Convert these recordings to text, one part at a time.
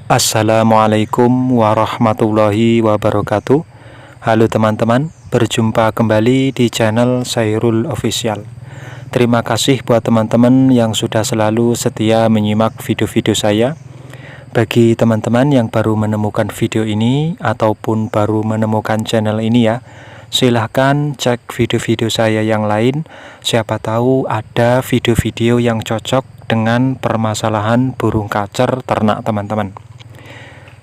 Assalamualaikum warahmatullahi wabarakatuh. Halo teman-teman, berjumpa kembali di channel Sairul Official. Terima kasih buat teman-teman yang sudah selalu setia menyimak video-video saya. Bagi teman-teman yang baru menemukan video ini ataupun baru menemukan channel ini ya, silahkan cek video-video saya yang lain. Siapa tahu ada video-video yang cocok dengan permasalahan burung kacer ternak teman-teman.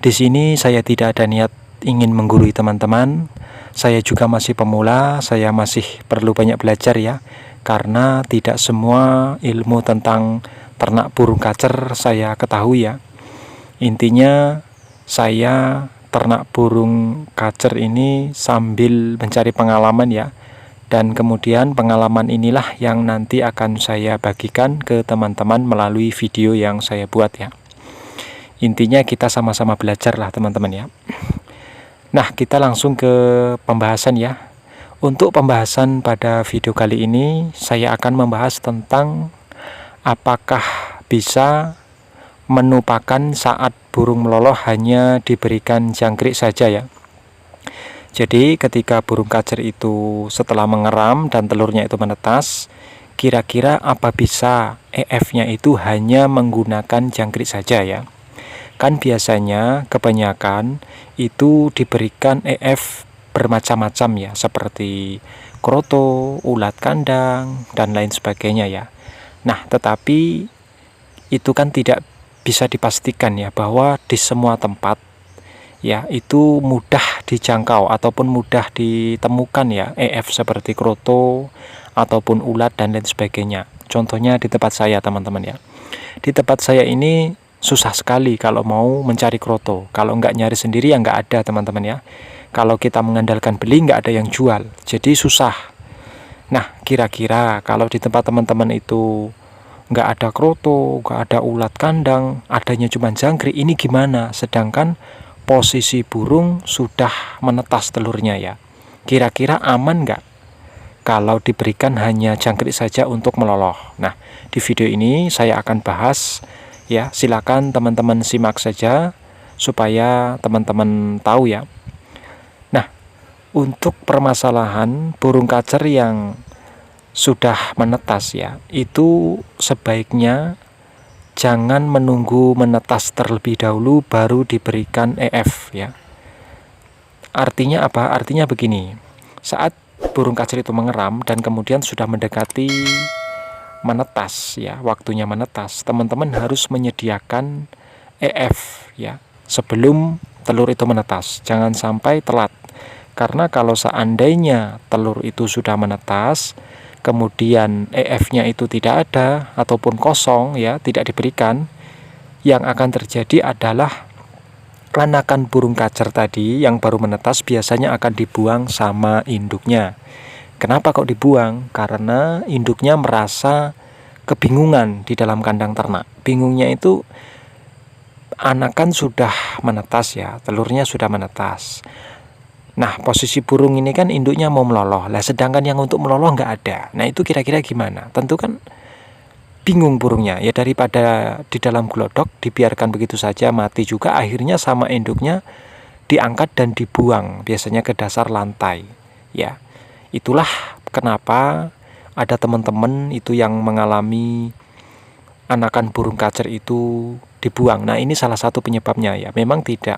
Di sini saya tidak ada niat ingin menggurui teman-teman. Saya juga masih pemula, saya masih perlu banyak belajar ya. Karena tidak semua ilmu tentang ternak burung kacer saya ketahui ya. Intinya saya ternak burung kacer ini sambil mencari pengalaman ya. Dan kemudian pengalaman inilah yang nanti akan saya bagikan ke teman-teman melalui video yang saya buat ya. Intinya kita sama-sama belajar lah teman-teman ya. Nah, kita langsung ke pembahasan ya. Untuk pembahasan pada video kali ini, saya akan membahas tentang apakah bisa menu pakan saat burung meloloh hanya diberikan jangkrik saja ya. Jadi ketika burung kacer itu setelah mengeram dan telurnya itu menetas, kira-kira apa bisa EF-nya itu hanya menggunakan jangkrik saja ya. Kan biasanya kebanyakan itu diberikan EF bermacam-macam ya, seperti kroto, ulat kandang, dan lain sebagainya ya. Nah, tetapi itu kan tidak bisa dipastikan ya, bahwa di semua tempat ya itu mudah dijangkau ataupun mudah ditemukan ya EF seperti kroto ataupun ulat dan lain sebagainya. Contohnya di tempat saya teman-teman ya. Di tempat saya ini susah sekali kalau mau mencari kroto. Kalau nggak nyari sendiri ya nggak ada teman-teman ya. Kalau kita mengandalkan beli nggak ada yang jual, jadi susah. Nah, kira-kira kalau di tempat teman-teman itu nggak ada kroto, nggak ada ulat kandang, adanya cuma jangkrik, ini gimana? Sedangkan posisi burung sudah menetas telurnya ya. Kira-kira aman nggak kalau diberikan hanya jangkrik saja untuk meloloh? Nah, di video ini saya akan bahas ya, silakan teman-teman simak saja supaya teman-teman tahu ya. Nah, untuk permasalahan burung kacer yang sudah menetas ya, itu sebaiknya jangan menunggu menetas terlebih dahulu baru diberikan EF ya. Artinya apa? Artinya begini. Saat burung kacer itu mengeram dan kemudian sudah mendekati menetas ya, waktunya menetas, teman-teman harus menyediakan EF ya sebelum telur itu menetas. Jangan sampai telat. Karena kalau seandainya telur itu sudah menetas, kemudian EF-nya itu tidak ada ataupun kosong ya, tidak diberikan, yang akan terjadi adalah anakan burung kacer tadi yang baru menetas biasanya akan dibuang sama induknya. Kenapa kok dibuang? Karena induknya merasa kebingungan di dalam kandang ternak. Bingungnya itu anakan sudah menetas ya, telurnya sudah menetas. Nah, posisi burung ini kan induknya mau meloloh. Lah, sedangkan yang untuk meloloh nggak ada. Nah, itu kira-kira gimana? Tentu kan bingung burungnya. Ya, daripada di dalam glodok dibiarkan begitu saja mati juga, akhirnya sama induknya diangkat dan dibuang, biasanya ke dasar lantai. Ya, itulah kenapa ada teman-teman itu yang mengalami anakan burung kacer itu dibuang. Nah, ini salah satu penyebabnya ya. Memang tidak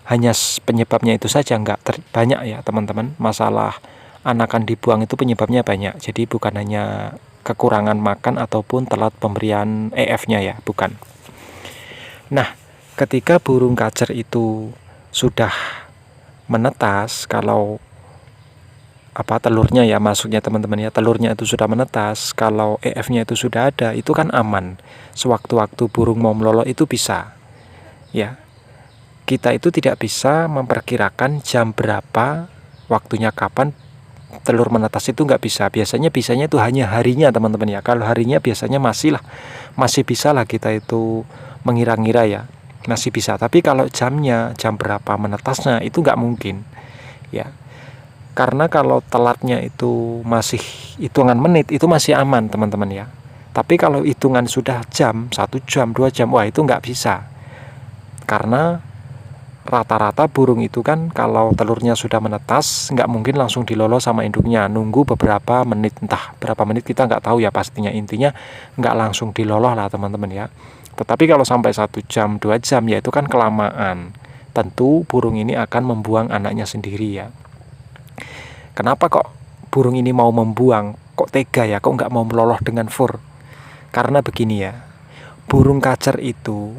hanya penyebabnya itu saja, enggak banyak ya teman-teman. Masalah anakan dibuang itu penyebabnya banyak. Jadi bukan hanya kekurangan makan ataupun telat pemberian EF-nya ya, bukan. Nah, ketika burung kacer itu sudah menetas, kalau telurnya ya, masuknya teman-teman ya, telurnya itu sudah menetas, kalau EF-nya itu sudah ada, itu kan aman. Sewaktu-waktu burung mau meloloh itu bisa ya. Kita itu tidak bisa memperkirakan jam berapa, waktunya kapan telur menetas, itu nggak bisa. Bisanya itu hanya harinya teman-teman ya. Kalau harinya biasanya masih bisa lah kita itu mengira-ngira ya, masih bisa. Tapi kalau jamnya, jam berapa menetasnya, itu nggak mungkin ya. Karena kalau telatnya itu masih hitungan menit, itu masih aman teman-teman ya. Tapi kalau hitungan sudah jam, 1 jam, 2 jam, wah itu nggak bisa. Karena rata-rata burung itu kan kalau telurnya sudah menetas nggak mungkin langsung diloloh sama induknya, nunggu beberapa menit, entah berapa menit kita nggak tahu ya pastinya, intinya nggak langsung diloloh lah teman-teman ya. Tetapi kalau sampai 1 jam 2 jam ya itu kan kelamaan, tentu burung ini akan membuang anaknya sendiri ya. Kenapa kok burung ini mau membuang, kok tega ya, kok nggak mau meloloh dengan fur? Karena begini ya, burung kacer itu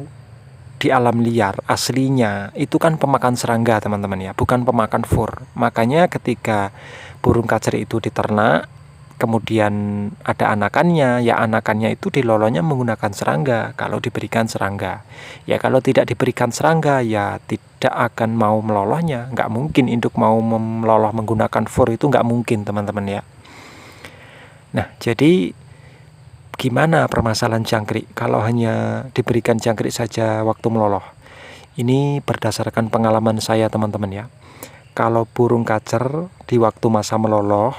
di alam liar aslinya itu kan pemakan serangga teman-teman ya, bukan pemakan fur. Makanya ketika burung kacer itu diternak, kemudian ada anakannya, ya anakannya itu dilolonya menggunakan serangga kalau diberikan serangga. Ya kalau tidak diberikan serangga ya tidak akan mau melolohnya, nggak mungkin induk mau meloloh menggunakan fur, itu nggak mungkin teman-teman ya. Nah jadi gimana permasalahan jangkrik kalau hanya diberikan jangkrik saja waktu meloloh? Ini berdasarkan pengalaman saya teman-teman ya. Kalau burung kacer di waktu masa meloloh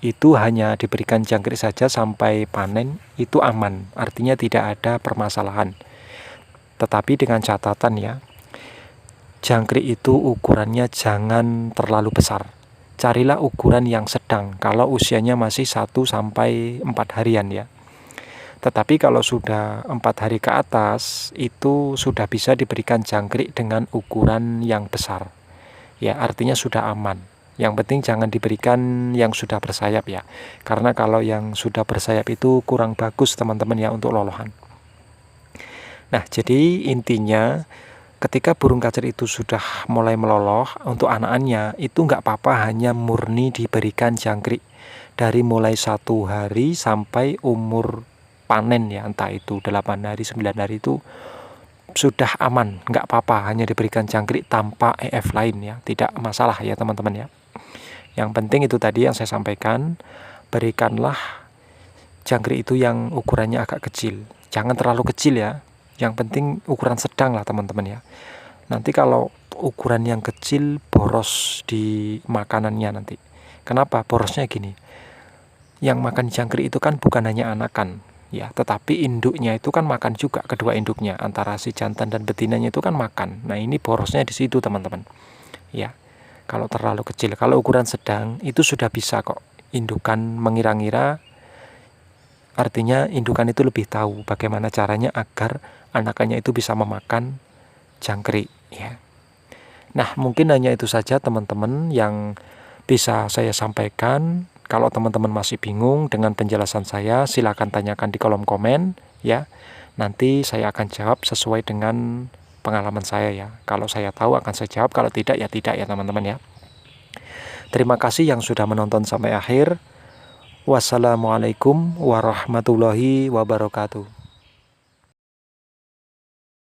itu hanya diberikan jangkrik saja sampai panen, itu aman, artinya tidak ada permasalahan. Tetapi dengan catatan ya, jangkrik itu ukurannya jangan terlalu besar. Carilah ukuran yang sedang kalau usianya masih 1-4 harian ya. Tetapi kalau sudah 4 hari ke atas, itu sudah bisa diberikan jangkrik dengan ukuran yang besar. Ya, artinya sudah aman. Yang penting jangan diberikan yang sudah bersayap ya. Karena kalau yang sudah bersayap itu kurang bagus teman-teman ya untuk lolohan. Nah, jadi intinya ketika burung kacer itu sudah mulai meloloh, untuk anakannya itu nggak apa-apa hanya murni diberikan jangkrik. Dari mulai 1 hari sampai umur panen ya, entah itu 8 hari, 9 hari itu sudah aman, nggak apa-apa hanya diberikan jangkrik tanpa EF lain ya, tidak masalah ya teman-teman ya. Yang penting itu tadi yang saya sampaikan, berikanlah jangkrik itu yang ukurannya agak kecil, jangan terlalu kecil ya, yang penting ukuran sedang lah teman-teman ya. Nanti kalau ukuran yang kecil boros di makanannya nanti. Kenapa? Borosnya gini, yang makan jangkrik itu kan bukan hanya anakan ya, tetapi induknya itu kan makan juga, kedua induknya antara si jantan dan betinanya itu kan makan. Nah ini borosnya di situ teman-teman ya. Kalau terlalu kecil, kalau ukuran sedang itu sudah bisa kok indukan mengira-ngira, artinya indukan itu lebih tahu bagaimana caranya agar anakannya itu bisa memakan jangkrik ya. Nah mungkin hanya itu saja teman-teman yang bisa saya sampaikan. Kalau teman-teman masih bingung dengan penjelasan saya, silakan tanyakan di kolom komen ya. Nanti saya akan jawab sesuai dengan pengalaman saya ya. Kalau saya tahu akan saya jawab, kalau tidak ya tidak ya teman-teman ya. Terima kasih yang sudah menonton sampai akhir. Wassalamualaikum warahmatullahi wabarakatuh.